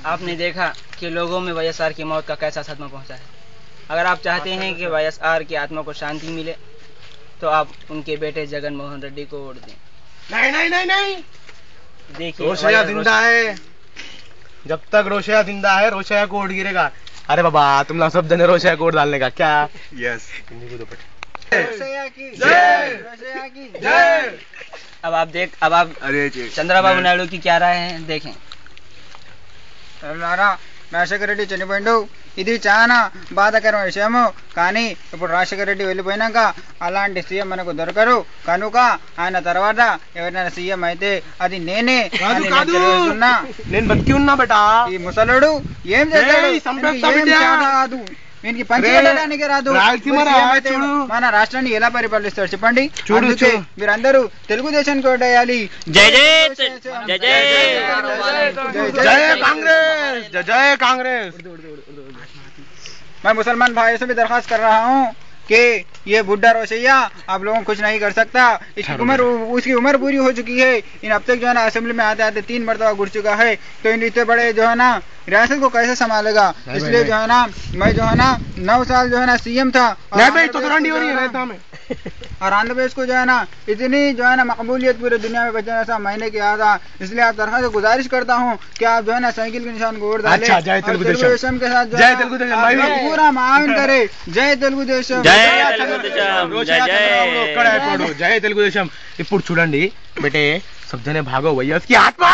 आपने देखा कि लोगों में वाईएसआर की मौत का कैसा सदमा पहुंचा है। अगर आप चाहते हैं कि वाईएसआर की आत्मा को शांति मिले तो आप उनके बेटे जगन मोहन रेड्डी को वोट दें। नहीं नहीं नहीं नहीं, देखिए रोशया जिंदा है, जब तक रोशया जिंदा है रोशया को वोट गिरेगा। अरे बाबा तुम लोग सब जने रोशया को वोट डालने का क्या? यस। रोशया की जय, रोशया की जय। अब आप चंद्रबाबू नायडू की क्या राय है देखें। రాజశేఖర రెడ్డి చనిపోయిండు, ఇది చాలా బాధాకరమైన విషయము. కానీ ఇప్పుడు రాజశేఖర రెడ్డి వెళ్ళిపోయినాక అలాంటి సీఎం మనకు దొరకరు. కనుక ఆయన తర్వాత ఎవరైనా సీఎం అయితే అది నేనే అని నేను తెలియజేస్తున్నా. నేను బతికి ఉన్నా బేటా. ఈ ముసలుడు ఏం చేస్తాడు కాదు, వీనికి పంచడానికి రాదు. మన రాష్ట్రాన్ని ఎలా పరిపాలిస్తాడు చెప్పండి. అందుకే మీరందరూ తెలుగుదేశానికి ఓటేయాలి. జై कांग्रेस, जय कांग्रेस. मैं मुसलमान भाइयों से भी दरख्वास्त कर रहा हूँ कि ये बुढ़ा रोशैया आप लोगों को कुछ नहीं कर सकता. उसकी उम्र पूरी हो चुकी है. इन अब तक जो है ना असेंबली में आते आते 3 मरतबा घुस चुका है. तो इन इतने बड़े जो है ना रियासत को कैसे संभालेगा. इसलिए जो है ना मैं जो है ना 9 साल जो है ना सीएम था और आंध्र प्रदेश को जो है ना इतनी जो है ना मकबूलियत पूरे दुनिया में बचने ऐसा मैंने किया था. इसलिए आप दरख्वास्त गुजारिश करता हूँ कि आप जो है ना साइकिल के निशान को वोट डालें. जय तेलुगुदेशम के साथ पूरा मावन करे. जय तेलुगुदेशम, जय तेलुगुदेशम. ఇప్పుడు చూడండి బేటే सब जने भागो వైఎస్ की आत्मा